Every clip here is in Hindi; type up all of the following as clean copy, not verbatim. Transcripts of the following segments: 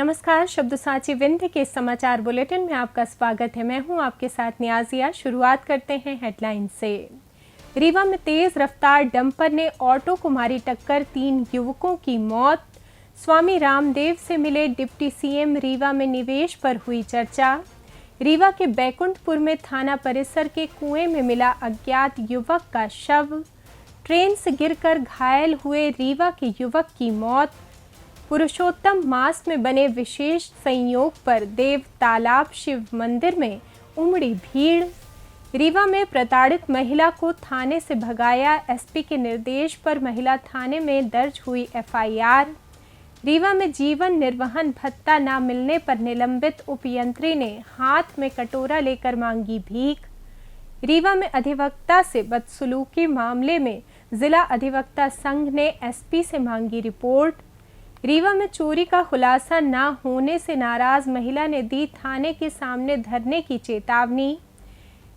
नमस्कार, शब्द साची विंध्य के समाचार बुलेटिन में आपका स्वागत है। मैं हूं आपके साथ नियाजिया। शुरुआत करते हैं हेडलाइन से। रीवा में तेज रफ्तार डंपर ने ऑटो को मारी टक्कर, 3 युवकों की मौत। स्वामी रामदेव से मिले डिप्टी सीएम, रीवा में निवेश पर हुई चर्चा। रीवा के बैकुंठपुर में थाना परिसर के कुएं में मिला अज्ञात युवक का शव। ट्रेन से गिरकर घायल हुए रीवा के युवक की मौत। पुरुषोत्तम मास में बने विशेष संयोग पर देव तालाब शिव मंदिर में उमड़ी भीड़। रीवा में प्रताड़ित महिला को थाने से भगाया, एसपी के निर्देश पर महिला थाने में दर्ज हुई एफआईआर। रीवा में जीवन निर्वहन भत्ता न मिलने पर निलंबित उपयंत्री ने हाथ में कटोरा लेकर मांगी भीख। रीवा में अधिवक्ता से बदसलूकी मामले में जिला अधिवक्ता संघ ने एसपी से मांगी रिपोर्ट। रीवा में चोरी का खुलासा न होने से नाराज महिला ने दी थाने के सामने धरने की चेतावनी।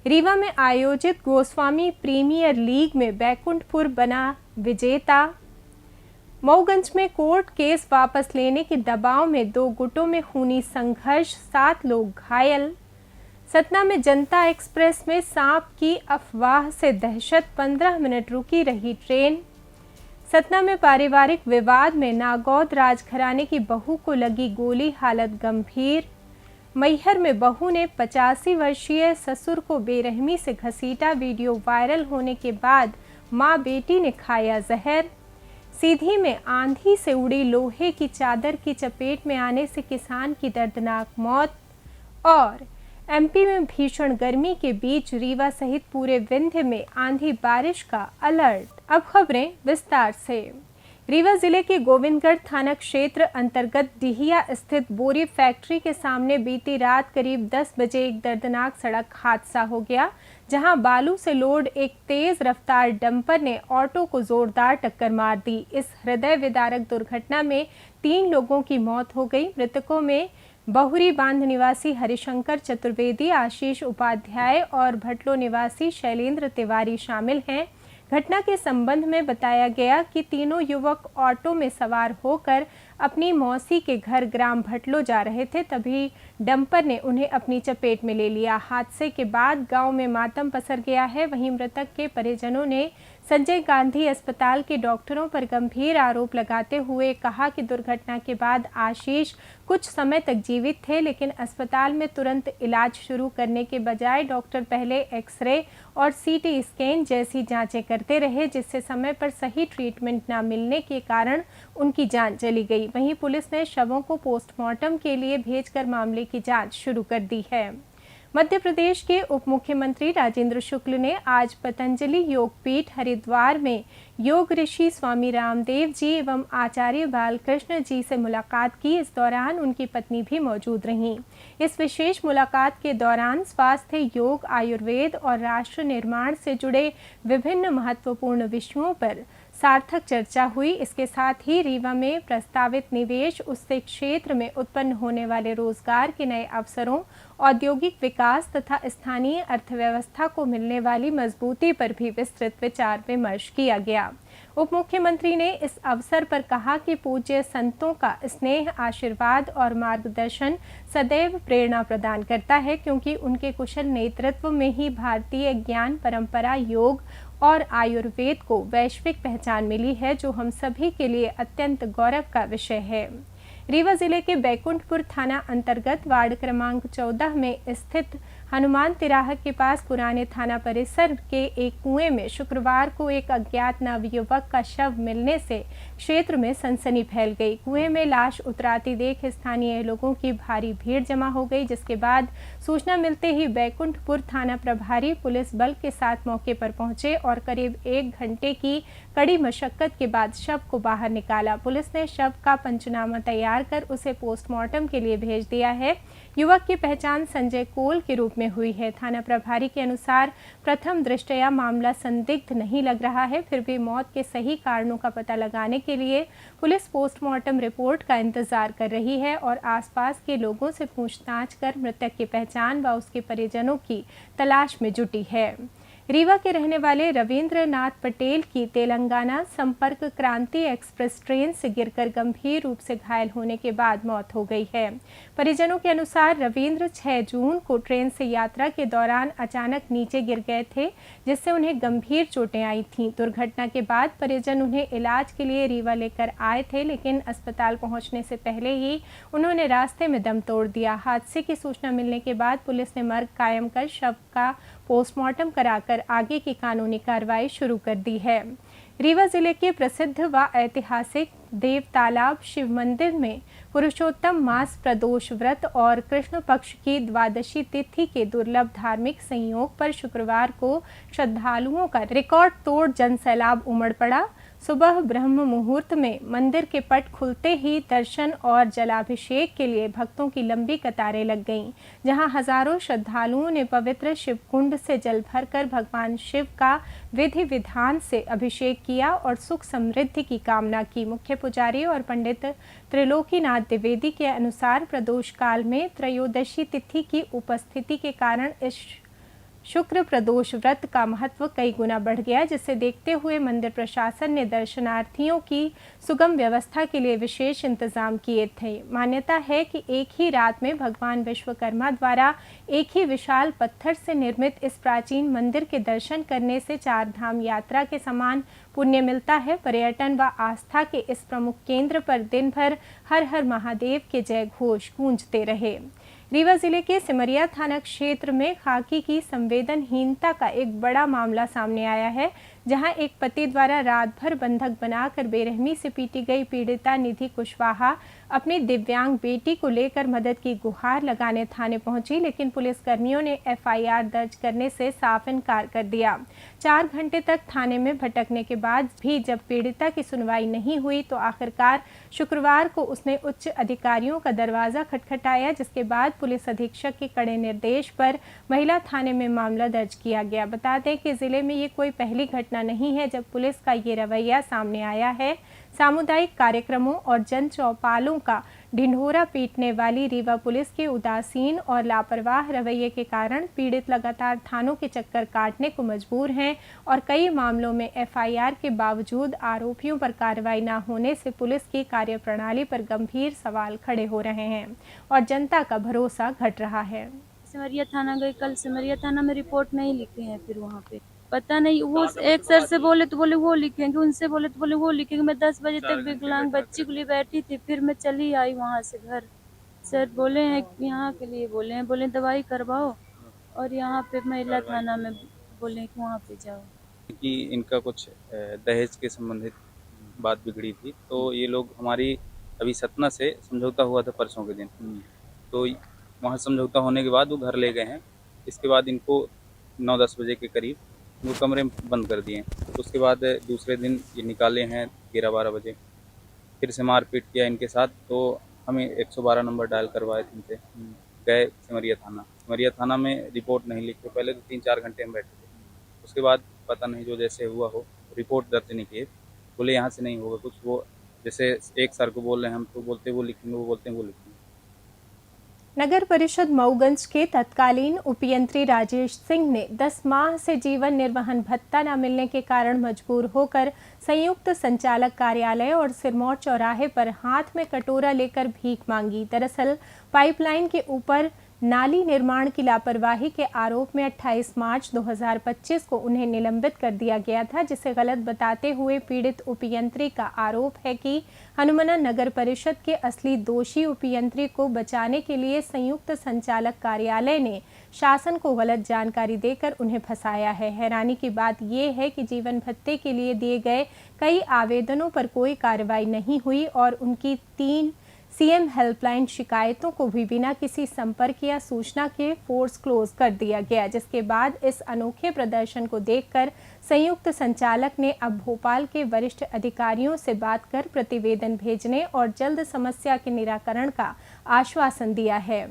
रीवा में आयोजित गोस्वामी प्रीमियर लीग में बैकुंठपुर बना विजेता। मऊगंज में कोर्ट केस वापस लेने के दबाव में 2 गुटों में खूनी संघर्ष, 7 लोग घायल। सतना में जनता एक्सप्रेस में सांप की अफवाह से दहशत, 15 मिनट रुकी रही ट्रेन। सतना में पारिवारिक विवाद में नागौद राजघराने की बहू को लगी गोली, हालत गंभीर। मैहर में बहू ने 85 वर्षीय ससुर को बेरहमी से घसीटा, वीडियो वायरल होने के बाद मां बेटी ने खाया जहर। सीधी में आंधी से उड़ी लोहे की चादर की चपेट में आने से किसान की दर्दनाक मौत। और एमपी में भीषण गर्मी के बीच रीवा सहित पूरे विंध्य में आंधी बारिश का अलर्ट। अब खबरें विस्तार से। रीवा जिले के गोविंदगढ़ थाना क्षेत्र अंतर्गत डिहिया स्थित बोरी फैक्ट्री के सामने बीती रात करीब 10 बजे एक दर्दनाक सड़क हादसा हो गया, जहां बालू से लोड एक तेज रफ्तार डंपर ने ऑटो को जोरदार टक्कर मार दी। इस हृदय विदारक दुर्घटना में 3 लोगों की मौत हो गई। मृतकों में बहुरी बांध निवासी हरिशंकर चतुर्वेदी, आशीष उपाध्याय और भटलो निवासी शैलेंद्र तिवारी शामिल हैं। घटना के संबंध में बताया गया कि तीनों युवक ऑटो में सवार होकर अपनी मौसी के घर ग्राम भटलो जा रहे थे, तभी डंपर ने उन्हें अपनी चपेट में ले लिया। हादसे के बाद गांव में मातम पसर गया है। वहीं मृतक के परिजनों ने संजय गांधी अस्पताल के डॉक्टरों पर गंभीर आरोप लगाते हुए कहा कि दुर्घटना के बाद आशीष कुछ समय तक जीवित थे, लेकिन अस्पताल में तुरंत इलाज शुरू करने के बजाय डॉक्टर पहले एक्सरे और सीटी स्कैन जैसी जांचें करते रहे, जिससे समय पर सही ट्रीटमेंट न मिलने के कारण उनकी जान चली गई। वहीं पुलिस ने शवों को पोस्टमार्टम के लिए भेजकर मामले की जांच शुरू कर दी है। मध्य प्रदेश के उप मुख्यमंत्री राजेंद्र शुक्ल ने आज पतंजलि योगपीठ हरिद्वार में योग ऋषि स्वामी रामदेव जी एवं आचार्य बालकृष्ण जी से मुलाकात की। इस दौरान उनकी पत्नी भी मौजूद रहीं। इस विशेष मुलाकात के दौरान स्वास्थ्य, योग, आयुर्वेद और राष्ट्र निर्माण से जुड़े विभिन्न महत्वपूर्ण विषयों पर सार्थक चर्चा हुई। इसके साथ ही रीवा में प्रस्तावित निवेश, उससे क्षेत्र में उत्पन्न होने वाले रोजगार के नए अवसरों, औद्योगिक विकास तथा स्थानीय अर्थव्यवस्था को मिलने वाली मजबूती पर भी विस्तृत विचार विमर्श किया गया। उप मुख्यमंत्री ने इस अवसर पर कहा कि पूज्य संतों का स्नेह, आशीर्वाद और मार्गदर्शन सदैव प्रेरणा प्रदान करता है, क्योंकि उनके कुशल नेतृत्व में ही भारतीय ज्ञान परंपरा, योग और आयुर्वेद को वैश्विक पहचान मिली है, जो हम सभी के लिए अत्यंत गौरव का विषय है। रीवा जिले के बैकुंठपुर थाना अंतर्गत वार्ड क्रमांक 14 में स्थित हनुमान तिराह के पास पुराने थाना परिसर के एक कुएं में शुक्रवार को एक अज्ञात नवयुवक का शव मिलने से क्षेत्र में सनसनी फैल गई। कुएं में लाश उतराती देख स्थानीय लोगों की भारी भीड़ जमा हो गई, जिसके बाद सूचना मिलते ही बैकुंठपुर थाना प्रभारी पुलिस बल के साथ मौके पर पहुंचे और करीब 1 घंटे की कड़ी मशक्कत के बाद शव को बाहर निकाला। पुलिस ने शव का पंचनामा तैयार कर उसे पोस्टमार्टम के लिए भेज दिया है। युवक की पहचान संजय कोल के रूप में हुई है। थाना प्रभारी के अनुसार प्रथम दृष्टया मामला संदिग्ध नहीं लग रहा है, फिर भी मौत के सही कारणों का पता लगाने के लिए पुलिस पोस्टमार्टम रिपोर्ट का इंतजार कर रही है और आसपास के लोगों से पूछताछ कर मृतक की पहचान व उसके परिजनों की तलाश में जुटी है। रीवा के रहने वाले रविंद्र नाथ पटेल की तेलंगाना संपर्क क्रांति एक्सप्रेस ट्रेन से गिरकर गंभीर रूप से घायल होने के बाद मौत हो गई है। परिजनों के अनुसार रविंद्र 6 जून को ट्रेन से यात्रा के दौरान अचानक नीचे गिर गए थे, जिससे उन्हें गंभीर चोटें आई थीं। दुर्घटना के बाद परिजन उन्हें इलाज के लिए रीवा लेकर आए थे, लेकिन अस्पताल पहुंचने से पहले ही उन्होंने रास्ते में दम तोड़ दिया। हादसे की सूचना मिलने के बाद पुलिस ने मर्ग कायम कर शव का पोस्टमार्टम कराकर आगे की कानूनी कार्रवाई शुरू कर दी है। रीवा जिले के प्रसिद्ध व ऐतिहासिक देव तालाब शिव मंदिर में पुरुषोत्तम मास प्रदोष व्रत और कृष्ण पक्ष की द्वादशी तिथि के दुर्लभ धार्मिक संयोग पर शुक्रवार को श्रद्धालुओं का रिकॉर्ड तोड़ जनसैलाब उमड़ पड़ा। सुबह ब्रह्म मुहूर्त में मंदिर के पट खुलते ही दर्शन और जलाभिषेक के लिए भक्तों की लंबी कतारें लग गईं, जहां हजारों श्रद्धालुओं ने पवित्र शिव कुंड से जल भरकर भगवान शिव का विधि विधान से अभिषेक किया और सुख समृद्धि की कामना की। मुख्य पुजारी और पंडित त्रिलोकीनाथ द्विवेदी के अनुसार प्रदोष काल में त्रयोदशी तिथि की उपस्थिति के कारण इस शुक्र प्रदोष व्रत का महत्व कई गुना बढ़ गया, जिसे देखते हुए मंदिर प्रशासन ने दर्शनार्थियों की सुगम व्यवस्था के लिए विशेष इंतजाम किए थे। मान्यता है कि एक ही रात में भगवान विश्वकर्मा द्वारा एक ही विशाल पत्थर से निर्मित इस प्राचीन मंदिर के दर्शन करने से 4 धाम यात्रा के समान पुण्य मिलता है। पर्यटन व आस्था के इस प्रमुख केंद्र पर दिन भर हर हर महादेव के जय घोष गूंजते रहे। रीवा जिले के सिमरिया थाना क्षेत्र में खाकी की संवेदनहीनता का एक बड़ा मामला सामने आया है, जहां एक पति द्वारा रात भर बंधक बनाकर बेरहमी से पीटी गई पीड़िता निधि कुशवाहा अपनी दिव्यांग बेटी को लेकर मदद की गुहार लगाने थाने पहुंची, लेकिन पुलिसकर्मियों ने एफआईआर दर्ज करने से साफ इनकार कर दिया। 4 घंटे तक थाने में भटकने के बाद भी जब पीड़िता की सुनवाई नहीं हुई तो आखिरकार शुक्रवार को उसने उच्च अधिकारियों का दरवाजा खटखटाया, जिसके बाद पुलिस अधीक्षक के कड़े निर्देश पर महिला थाने में मामला दर्ज किया गया। बता दें कि जिले में ये कोई पहली घटना नहीं है जब पुलिस का ये रवैया सामने आया है। सामुदायिक कार्यक्रमों और जन चौपालों का ढिंढोरा पीटने वाली रीवा पुलिस के उदासीन और लापरवाह रवैये के कारण पीड़ित लगातार थानों के चक्कर काटने को मजबूर हैं और कई मामलों में एफआईआर के बावजूद आरोपियों पर कार्रवाई न होने से पुलिस की कार्यप्रणाली पर गंभीर सवाल खड़े हो रहे हैं और जनता का भरोसा घट रहा है। सिमरिया थाना गए, कल सिमरिया थाना में रिपोर्ट नहीं लिखे हैं, फिर वहाँ पे पता नहीं वो एक सर से बोले तो बोले वो लिखेंगे, उनसे बोले तो बोले वो लिखेंगे। मैं 10 बजे तक विकलांग बच्ची के लिए बैठी थी, फिर मैं चली आई वहाँ से घर। सर बोले हैं यहाँ के लिए बोले दवाई करवाओ और यहाँ पे महिला थाना में बोले कि वहाँ पे जाओ। कि इनका कुछ दहेज के संबंधित बात बिगड़ी थी, तो ये लोग हमारी अभी सतना से समझौता हुआ था परसों के दिन, तो वहाँ समझौता होने के बाद वो घर ले गए हैं। इसके बाद इनको 9-10 बजे के करीब वो कमरे में बंद कर दिए। तो उसके बाद दूसरे दिन ये निकाले हैं 11-12 बजे, फिर से मारपीट किया इनके साथ। तो हमें 112 नंबर डायल करवाए थे इनसे, गए सिमरिया थाना में रिपोर्ट नहीं लिखे। पहले तो 3-4 घंटे हम बैठे थे, उसके बाद पता नहीं जो जैसे हुआ हो रिपोर्ट दर्ज नहीं किए। बोले यहाँ से नहीं होगा कुछ, वो जैसे एक सर को बोल रहे हैं हम तो बोलते वो लिखेंगे, वो बोलते हैं वो लिखेंगे। नगर परिषद मऊगंज के तत्कालीन उपयंत्री राजेश सिंह ने 10 माह से जीवन निर्वहन भत्ता न मिलने के कारण मजबूर होकर संयुक्त संचालक कार्यालय और सिरमौर चौराहे पर हाथ में कटोरा लेकर भीख मांगी। दरअसल पाइपलाइन के ऊपर नाली निर्माण की लापरवाही के आरोप में 28 मार्च 2025 को उन्हें निलंबित कर दिया गया था, जिसे गलत बताते हुए पीड़ित उपयंत्री का आरोप है कि हनुमाना नगर परिषद के असली दोषी उपयंत्री को बचाने के लिए संयुक्त संचालक कार्यालय ने शासन को गलत जानकारी देकर उन्हें फंसाया है। हैरानी की बात यह है कि जीवन भत्ते के लिए दिए गए कई आवेदनों पर कोई कार्रवाई नहीं हुई और उनकी 3 सीएम हेल्पलाइन शिकायतों को भी बिना किसी संपर्क या सूचना के फोर्स क्लोज कर दिया गया, जिसके बाद इस अनोखे प्रदर्शन को देखकर संयुक्त संचालक ने अब भोपाल के वरिष्ठ अधिकारियों से बात कर प्रतिवेदन भेजने और जल्द समस्या के निराकरण का आश्वासन दिया है।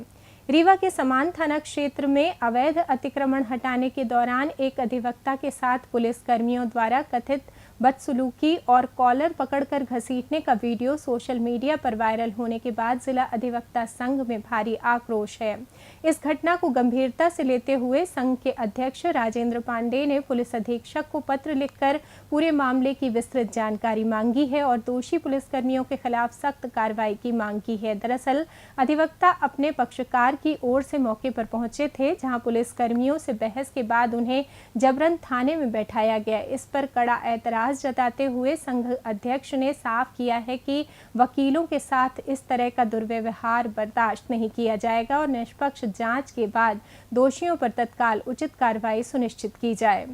रीवा के समान थाना क्षेत्र में अवैध अतिक्रमण हटाने के दौरान एक अधिवक्ता के साथ पुलिस कर्मियों द्वारा कथित बदसलूकी और कॉलर पकड़कर घसीटने का वीडियो सोशल मीडिया पर वायरल होने के बाद जिला अधिवक्ता संघ में भारी आक्रोश है। इस घटना को गंभीरता से लेते हुए संघ के अध्यक्ष राजेंद्र पांडे ने पुलिस अधीक्षक को पत्र लिखकर पूरे मामले की विस्तृत जानकारी मांगी है और दोषी पुलिसकर्मियों के खिलाफ सख्त कार्रवाई की मांग की है। दरअसल अधिवक्ता अपने पक्षकार की ओर से मौके पर पहुंचे थे, जहां पुलिसकर्मियों से बहस के बाद उन्हें जबरन थाने में बैठाया गया। इस पर कड़ा ऐतराज जताते हुए संघ अध्यक्ष ने साफ किया है कि वकीलों के साथ इस तरह का दुर्व्यवहार बर्दाश्त नहीं किया जाएगा और निष्पक्ष जांच के बाद दोषियों पर तत्काल उचित कार्रवाई सुनिश्चित की जाए।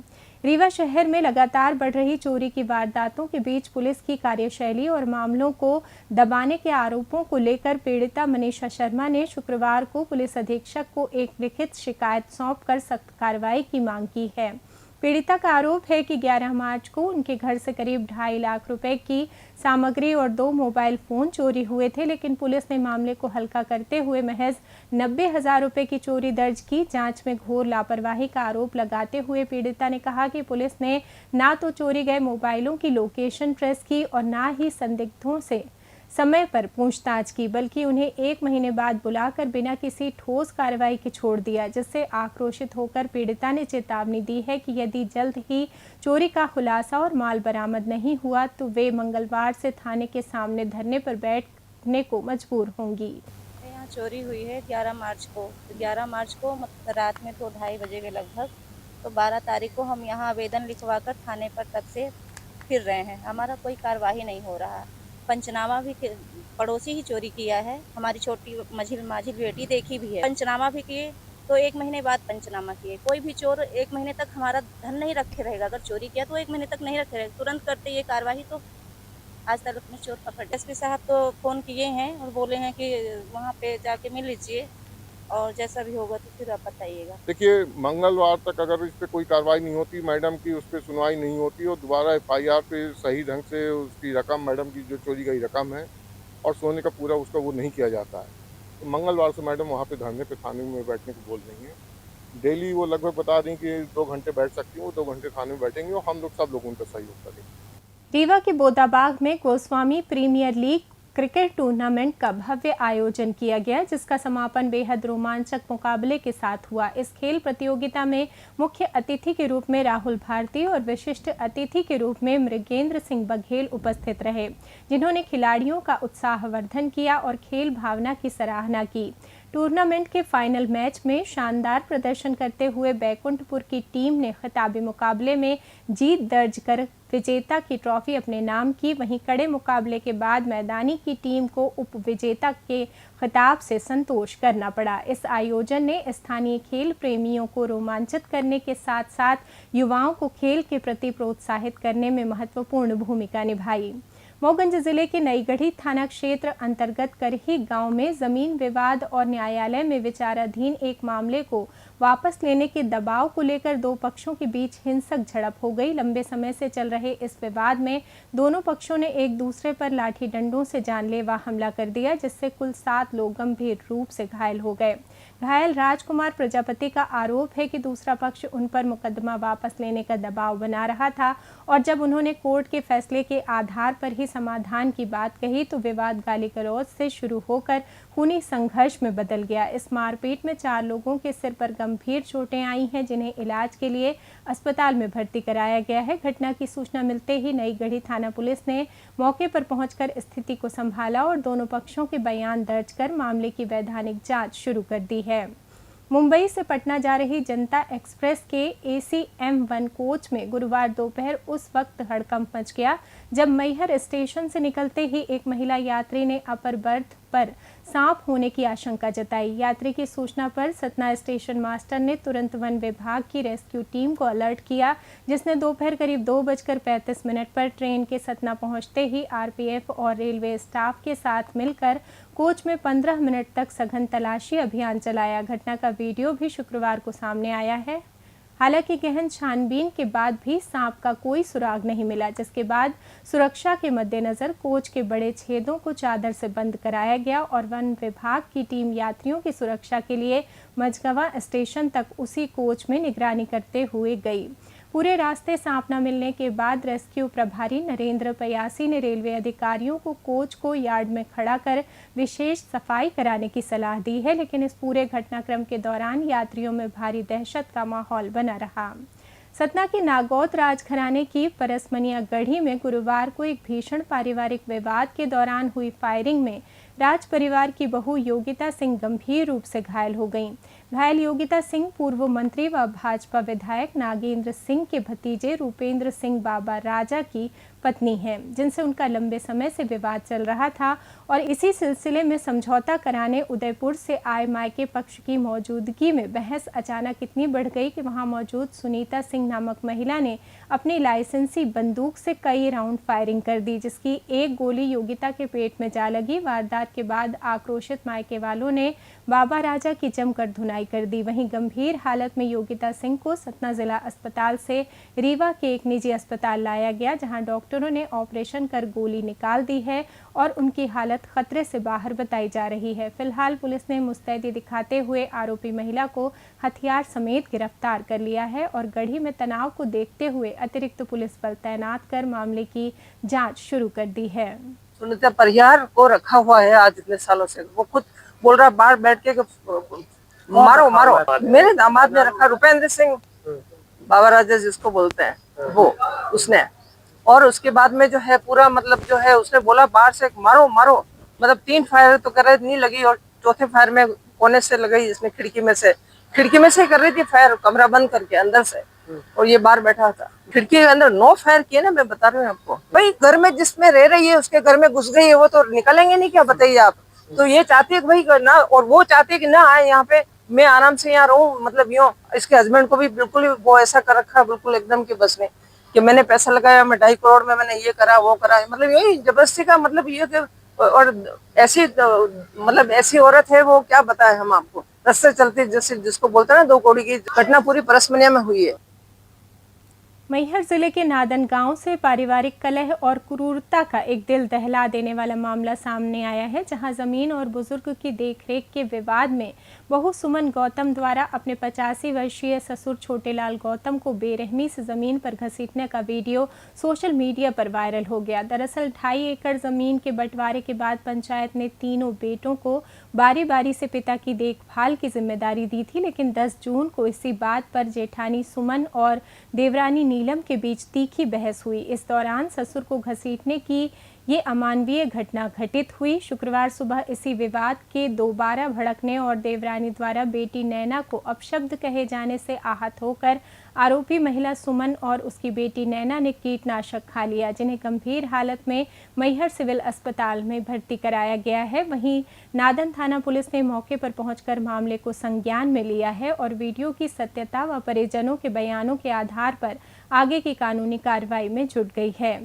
रीवा शहर में लगातार बढ़ रही चोरी की वारदातों के बीच पुलिस की कार्यशैली और मामलों को दबाने के आरोपों को लेकर पीड़िता मनीषा शर्मा ने शुक्रवार को पुलिस अधीक्षक को एक लिखित शिकायत सौंपकर सख्त कार्रवाई की मांग की है। पीड़िता का आरोप है कि 11 मार्च को उनके घर से करीब 2.5 लाख रुपए की सामग्री और 2 मोबाइल फोन चोरी हुए थे, लेकिन पुलिस ने मामले को हल्का करते हुए महज 90,000 रुपए की चोरी दर्ज की। जांच में घोर लापरवाही का आरोप लगाते हुए पीड़िता ने कहा कि पुलिस ने ना तो चोरी गए मोबाइलों की लोकेशन ट्रेस की और ना ही संदिग्धों से समय पर पूछताछ की, बल्कि उन्हें 1 महीने बाद बुलाकर बिना किसी ठोस कार्रवाई के छोड़ दिया, जिससे आक्रोशित होकर पीड़िता ने चेतावनी दी है कि यदि जल्द ही चोरी का खुलासा और माल बरामद नहीं हुआ तो वे मंगलवार से थाने के सामने धरने पर बैठने को मजबूर होंगी। यहाँ चोरी हुई है 11 मार्च को। 11 मार्च को रात में तो 2:30 बजे के लगभग, तो 12 तारीख को हम यहाँ आवेदन लिखवाकर थाने पर तब से फिर रहे हैं। हमारा कोई कार्रवाई नहीं हो रहा। पंचनामा भी पड़ोसी ही चोरी किया है, हमारी छोटी माझिल बेटी देखी भी है। पंचनामा भी किए तो 1 महीने बाद पंचनामा किए। कोई भी चोर 1 महीने तक हमारा धन नहीं रखे रहेगा। अगर चोरी किया तो 1 महीने तक नहीं रखे रहेगा, तुरंत करते ये कार्रवाई। तो आज तक अपने चोर पकड़। एसपी साहब तो फ़ोन किए हैं और बोले हैं कि वहाँ पे जाके मिल लीजिए और जैसा भी होगा तो फिर आप बताइएगा। देखिए, मंगलवार तक अगर इस पर कोई कार्रवाई नहीं होती, मैडम की उस पर सुनवाई नहीं होती और दोबारा FIR पे सही ढंग से उसकी रकम, मैडम की जो चोरी गई रकम है और सोने का पूरा उसका वो नहीं किया जाता है, तो मंगलवार से मैडम वहाँ पे धरने पे थाने में बैठने को बोल रही हैं। डेली वो लगभग बता रही कि 2 घंटे बैठ सकती हूँ, 2 घंटे थाने में बैठेंगे और हम लोग सब लोग उनका सहयोग करेंगे। रीवा के बोदाबाग में Goswami premier league cricket tournament का भव्य आयोजन किया गया, जिसका समापन बेहद रोमांचक मुकाबले के साथ हुआ। इस खेल प्रतियोगिता में मुख्य अतिथि के रूप में राहुल भारती और विशिष्ट अतिथि के रूप में मृगेंद्र सिंह बघेल उपस्थित रहे, जिन्होंने खिलाड़ियों का उत्साहवर्धन किया और खेल भावना की सराहना की। टूर्नामेंट के फाइनल मैच में शानदार प्रदर्शन करते हुए बैकुंठपुर की टीम ने खिताबी मुकाबले में जीत दर्ज कर विजेता की ट्रॉफी अपने नाम की। वहीं कड़े मुकाबले के बाद मैदानी की टीम को उप विजेता के खिताब से संतोष करना पड़ा। इस आयोजन ने स्थानीय खेल प्रेमियों को रोमांचित करने के साथ साथ युवाओं को खेल के प्रति प्रोत्साहित करने में महत्वपूर्ण भूमिका निभाई। मोहगंज जिले के नईगढ़ी थाना क्षेत्र अंतर्गत करही गांव में जमीन विवाद और न्यायालय में विचाराधीन एक मामले को वापस लेने के दबाव को लेकर 2 पक्षों के बीच हिंसक झड़प हो गई। लंबे समय से चल रहे इस विवाद में दोनों पक्षों ने एक दूसरे पर लाठी डंडों से जानलेवा हमला कर दिया, जिससे कुल 7 लोग गंभीर रूप से घायल हो गए। घायल राजकुमार प्रजापति का आरोप है कि दूसरा पक्ष उन पर मुकदमा वापस लेने का दबाव बना रहा था और जब उन्होंने कोर्ट के फैसले के आधार पर ही समाधान की बात कही तो विवाद गाली गलौज से शुरू होकर खूनी संघर्ष में बदल गया। इस मारपीट में 4 लोगों के सिर पर गंभीर चोटें आई हैं, जिन्हें इलाज के लिए अस्पताल में भर्ती कराया गया है। घटना की सूचना मिलते ही नईगढ़ी थाना पुलिस ने मौके पर पहुंचकर स्थिति को संभाला और दोनों पक्षों के बयान दर्ज कर मामले की वैधानिक जांच शुरू कर दी है। मुंबई से पटना जा रही जनता एक्सप्रेस के AC M1 कोच में गुरुवार दोपहर उस वक्त हड़कंप मच गया जब मैहर स्टेशन से निकलते ही एक महिला यात्री ने अपर बर्थ पर सांप होने की आशंका जताई। यात्री की सूचना पर सतना स्टेशन मास्टर ने तुरंत वन विभाग की रेस्क्यू टीम को अलर्ट किया, जिसने दोपहर करीब 2:35 पर ट्रेन के सतना पहुंचते ही RPF और रेलवे स्टाफ के साथ मिलकर कोच में 15 मिनट तक सघन तलाशी अभियान चलाया। घटना का वीडियो भी शुक्रवार को सामने आया है। हालांकि गहन छानबीन के बाद भी सांप का कोई सुराग नहीं मिला, जिसके बाद सुरक्षा के मद्देनजर कोच के बड़े छेदों को चादर से बंद कराया गया और वन विभाग की टीम यात्रियों की सुरक्षा के लिए मझगवां स्टेशन तक उसी कोच में निगरानी करते हुए गई। पूरे रास्ते सांप न मिलने के बाद रेस्क्यू प्रभारी नरेंद्र पयासी ने रेलवे अधिकारियों को कोच को यार्ड में खड़ा कर विशेष सफाई कराने की सलाह दी है, लेकिन इस पूरे घटनाक्रम के दौरान यात्रियों में भारी दहशत का माहौल बना रहा। सतना के नागौत राजघराने की परसमनिया गढ़ी में गुरुवार को एक भीषण पारिवारिक विवाद के दौरान हुई फायरिंग में राज परिवार की बहू योगिता सिंह गंभीर रूप से घायल हो गईं। घायल योगिता सिंह पूर्व मंत्री व भाजपा विधायक नागेंद्र सिंह के भतीजे रूपेंद्र सिंह बाबा राजा की पत्नी हैं, जिनसे उनका लंबे समय से विवाद चल रहा था और इसी सिलसिले में समझौता कराने उदयपुर से आए मायके पक्ष की मौजूदगी में बहस अचानक इतनी बढ़ गई कि वहां मौजूद सुनीता सिंह नामक महिला ने अपनी लाइसेंसी बंदूक से कई राउंड फायरिंग कर दी, जिसकी एक गोली योगिता के पेट में जा लगी। वारदात के बाद आक्रोशित मायके वालों ने बाबा राजा की जमकर धुनाई कर दी। वहीं गंभीर हालत में योगिता सिंह को सतना जिला अस्पताल से रीवा के एक निजी अस्पताल लाया गया, जहां डॉक्टरों ने ऑपरेशन कर गोली निकाल दी है और उनकी हालत खतरे से बाहर बताई जा रही है। फिलहाल पुलिस ने मुस्तैदी दिखाते हुए आरोपी महिला को हथियार समेत गिरफ्तार कर लिया है और गढ़ी में तनाव को देखते हुए अतिरिक्त पुलिस बल तैनात कर मामले की जांच शुरू कर दी है। सुनीता परिवार को रखा हुआ है आज इतने सालों से। वो खुद बोल रहा बाहर बैठ के मारो मारो। मेरे दामाद ने रखा, रूपेंद्र सिंह बाबा राजा जिसको बोलते हैं वो, उसने। और उसके बाद में जो है पूरा मतलब जो है उसने बोला बाहर से मारो मारो, मतलब 3 फायर तो कर रही नहीं लगी और चौथे फायर में कोने से लगाई इसने, खिड़की में से कर रही थी फायर, कमरा बंद करके अंदर से, और ये बाहर बैठा था। खिड़की के अंदर 9 फायर किए ना, मैं बता रही हूँ आपको। भाई घर में जिसमें रह रही है उसके घर में घुस गई है, वो तो निकलेंगे नहीं, क्या बताइए आप। तो ये चाहती है कि भाई ना, और वो चाहती है कि ना आए यहाँ पे, मैं आराम से यहाँ रहूँ, मतलब यूँ। इसके हस्बैंड को भी बिल्कुल वो ऐसा कर रखा है, बिल्कुल एकदम की बस में, कि मैंने पैसा लगाया, मैं 2.5 करोड़ में मैंने ये करा वो करा, मतलब यही जबरदस्ती का मतलब ये कि, और ऐसी मतलब ऐसी औरत है वो, क्या बताए हम आपको। रास्ते चलती जैसे जिसको बोलते हैं ना 2 कौड़ी की घटना पूरी परसमनिया में हुई है। मैहर जिले के नादन गांव से पारिवारिक कलह और क्रूरता का एक दिल दहला देने वाला मामला सामने आया है, जहां जमीन और बुजुर्ग की देखरेख के विवाद में बहू सुमन गौतम द्वारा अपने 85 वर्षीय ससुर छोटेलाल गौतम को बेरहमी से जमीन पर घसीटने का वीडियो सोशल मीडिया पर वायरल हो गया। दरअसल 2.5 एकड़ जमीन के बंटवारे के बाद पंचायत ने तीनों बेटों को बारी बारी से पिता की देखभाल की जिम्मेदारी दी थी, लेकिन 10 जून को इसी बात पर जेठानी सुमन और देवरानी नीलम के बीच तीखी बहस हुई। इस दौरान ससुर को घसीटने की ये अमानवीय घटना घटित हुई। शुक्रवार सुबह इसी विवाद के दोबारा भड़कने और देवरानी द्वारा बेटी नैना को अपशब्द कहे जाने से आहत होकर आरोपी महिला सुमन और उसकी बेटी नैना ने कीटनाशक खा लिया, जिन्हें गंभीर हालत में मैहर सिविल अस्पताल में भर्ती कराया गया है। वहीं नादन थाना पुलिस ने मौके पर पहुंचकर मामले को संज्ञान में लिया है और वीडियो की सत्यता व परिजनों के बयानों के आधार पर आगे की कानूनी कार्रवाई में जुट गई है।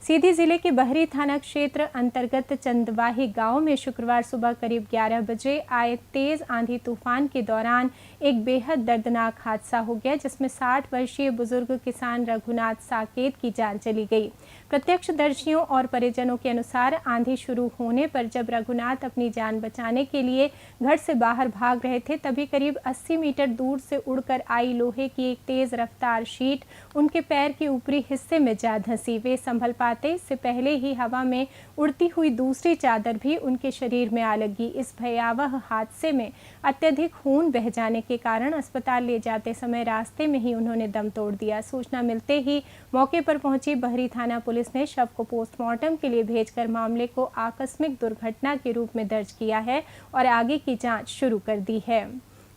सीधी जिले के बहरी थाना क्षेत्र अंतर्गत चंदवाही गांव में शुक्रवार सुबह करीब 11 बजे आए तेज आंधी तूफान के दौरान एक बेहद दर्दनाक हादसा हो गया, जिसमें 60 वर्षीय बुजुर्ग किसान रघुनाथ साकेत की जान चली गई। प्रत्यक्षदर्शियों और परिजनों के अनुसार आंधी शुरू होने पर जब रघुनाथ अपनी जान बचाने के लिए घर से बाहर भाग रहे थे, तभी करीब 80 मीटर दूर से उड़कर आई लोहे की एक तेज रफ्तार शीट उनके पैर के ऊपरी हिस्से में जा धंसी। वे संभल पाते इससे पहले ही हवा में उड़ती हुई दूसरी चादर भी उनके शरीर में आ लगी। इस भयावह हादसे में अत्यधिक खून बह जाने के कारण अस्पताल ले जाते समय रास्ते में ही उन्होंने दम तोड़ दिया। सूचना मिलते ही मौके पर पहुंची बहरी थाना पुलिस ने शव को पोस्टमार्टम के लिए भेजकर मामले को आकस्मिक दुर्घटना के रूप में दर्ज किया है और आगे की जांच शुरू कर दी है।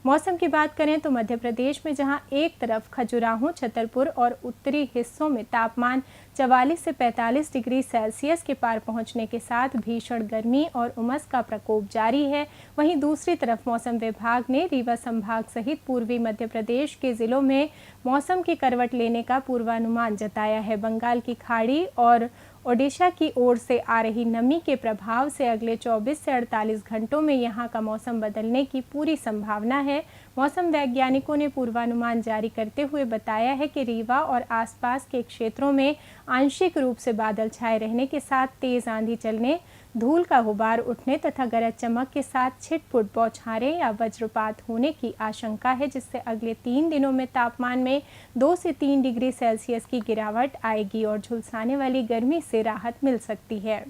मौसम की बात करें तो मध्य प्रदेश में जहां एक तरफ खजुराहो, छतरपुर और उत्तरी हिस्सों में तापमान 44 से 45 डिग्री सेल्सियस के पार पहुंचने के साथ भीषण गर्मी और उमस का प्रकोप जारी है, वहीं दूसरी तरफ मौसम विभाग ने रीवा संभाग सहित पूर्वी मध्य प्रदेश के जिलों में मौसम की करवट लेने का पूर्वानुमान जताया है। बंगाल की खाड़ी और ओडिशा की ओर से आ रही नमी के प्रभाव से अगले 24 से 48 घंटों में यहां का मौसम बदलने की पूरी संभावना है। मौसम वैज्ञानिकों ने पूर्वानुमान जारी करते हुए बताया है कि रीवा और आसपास के क्षेत्रों में आंशिक रूप से बादल छाए रहने के साथ तेज आंधी चलने, धूल का गुबार उठने तथा गरज चमक के साथ छिटपुट बौछारें या वज्रपात होने की आशंका है, जिससे अगले 3 दिनों में तापमान में 2 से 3 डिग्री सेल्सियस की गिरावट आएगी और झुलसाने वाली गर्मी से राहत मिल सकती है।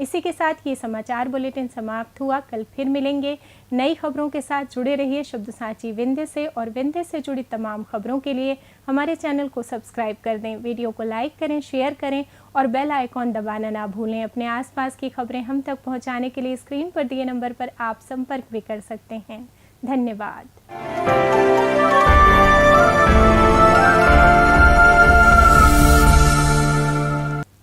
इसी के साथ ये समाचार बुलेटिन समाप्त हुआ। कल फिर मिलेंगे नई खबरों के साथ। जुड़े रहिए शब्द साची विंध्य से और विंध्य से जुड़ी तमाम खबरों के लिए हमारे चैनल को सब्सक्राइब कर दें, वीडियो को लाइक करें, शेयर करें और बेल आइकॉन दबाना ना भूलें। अपने आसपास की खबरें हम तक पहुंचाने के लिए स्क्रीन पर दिए नंबर पर आप संपर्क भी कर सकते हैं। धन्यवाद।